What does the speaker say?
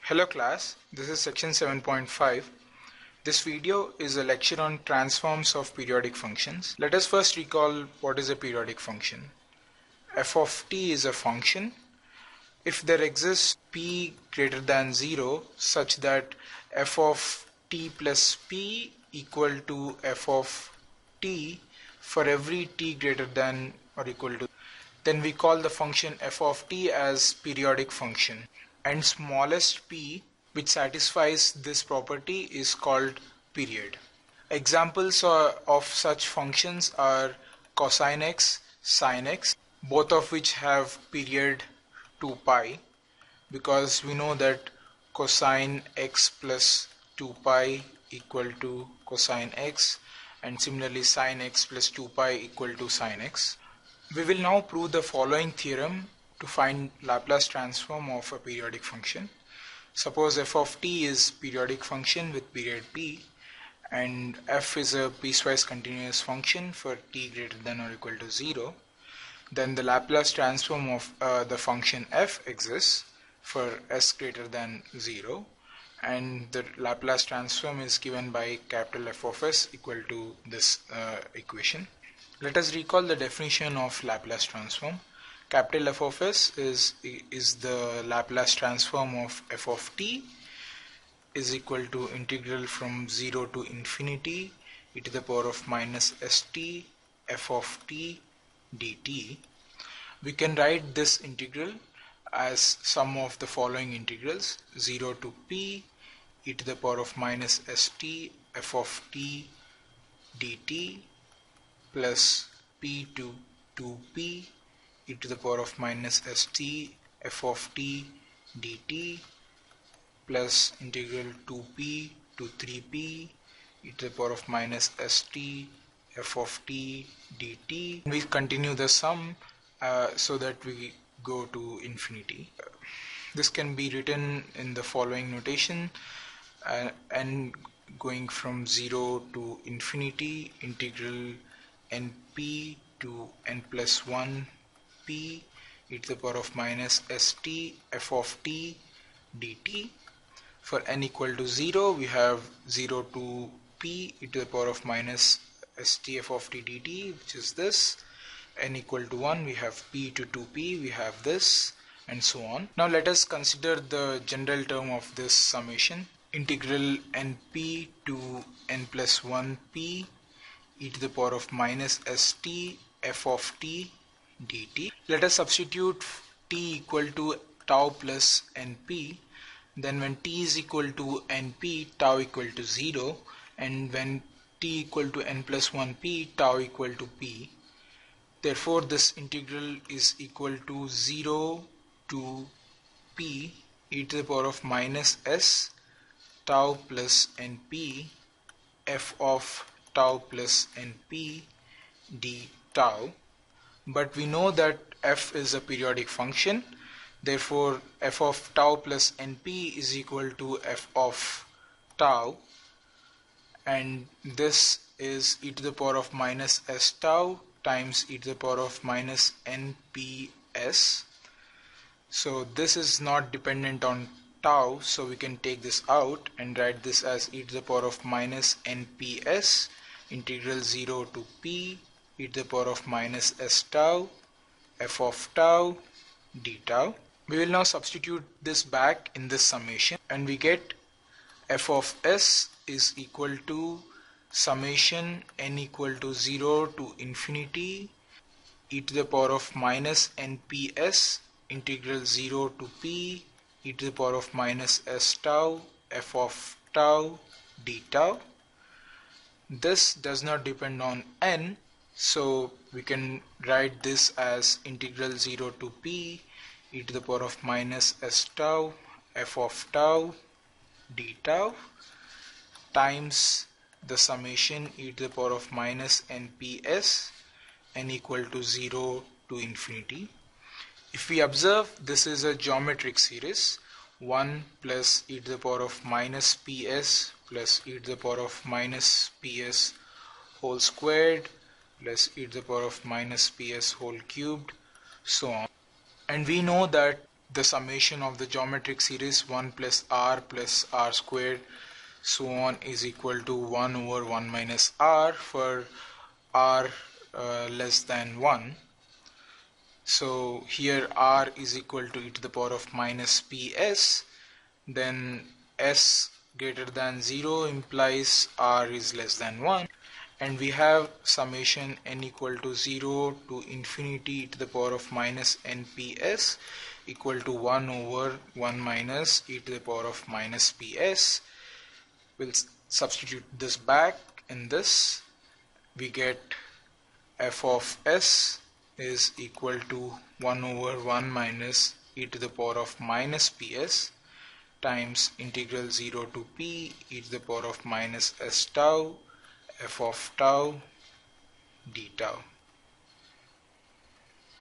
Hello class, this is section 7.5. This video is a lecture on transforms of periodic functions. Let us first recall what is a periodic function. F of t is a function. If there exists p greater than 0 such that f of t plus p equal to f of t for every t greater than or equal to, then we call the function f of t as periodic function. And smallest p which satisfies this property is called period. Examples of such functions are cosine x, sin x, both of which have period 2 pi, because we know that cosine x plus 2 pi equal to cosine x, and similarly sin x plus 2 pi equal to sin x. We will now prove the following theorem to find Laplace transform of a periodic function. Suppose f of t is periodic function with period p, and f is a piecewise continuous function for t greater than or equal to 0. Then the Laplace transform of the function f exists for s greater than 0, and the Laplace transform is given by capital F of s equal to this equation. Let us recall the definition of Laplace transform. Capital F of s is the Laplace transform of f of t is equal to integral from 0 to infinity e to the power of minus st f of t dt. We can write this integral as sum of the following integrals: 0 to p e to the power of minus st f of t dt plus p to 2p e to the power of minus st f of t dt plus integral 2p to 3p e to the power of minus st f of t dt. We continue the sum so that we go to infinity. This can be written in the following notation: n going from 0 to infinity, integral np to n plus 1 p e to the power of minus st f of t dt. For n equal to 0, we have 0 to p e to the power of minus st f of t dt, which is this. N equal to 1, we have p to 2p, we have this, and so on. Now let us consider the general term of this summation: integral np to n plus 1p e to the power of minus st f of t dt. Let us substitute t equal to tau plus np. Then when t is equal to np, tau equal to 0, and when t equal to n plus 1p, tau equal to p. Therefore this integral is equal to 0 to p e to the power of minus s tau plus np f of tau plus np d tau. But we know that f is a periodic function. Therefore f of tau plus np is equal to f of tau, and this is e to the power of minus s tau times e to the power of minus nps. So this is not dependent on tau, so we can take this out and write this as e to the power of minus nps integral 0 to p e to the power of minus s tau f of tau d tau. We will now substitute this back in this summation, and we get f of s is equal to summation n equal to 0 to infinity e to the power of minus nps integral 0 to p e to the power of minus s tau f of tau d tau. This does not depend on n, so we can write this as integral 0 to p e to the power of minus s tau f of tau d tau times the summation e to the power of minus nps n equal to 0 to infinity. If we observe, this is a geometric series: 1 plus e to the power of minus ps plus e to the power of minus ps whole squared plus e to the power of minus ps whole cubed, so on. And we know that f of t is equal to 0 to p e to the power of minus nps n equal to 0 to infinity. If we observe, this is a geometric series: 1 plus e to the power of minus ps plus e to the power of minus ps whole squared plus e to the power of minus ps whole cubed, so on. the summation of the geometric series 1 plus r squared so on is equal to 1 over 1 minus r for r less than 1. So here r is equal to e to the power of minus ps, then s greater than 0 implies r is less than 1, and we have summation n equal to 0 to infinity e to the power of minus nps equal to 1 over 1 minus e to the power of minus ps. We'll substitute this back in this. We get f of s is equal to 1 over 1 minus e to the power of minus ps times integral 0 to p e to the power of minus s tau f of tau d tau.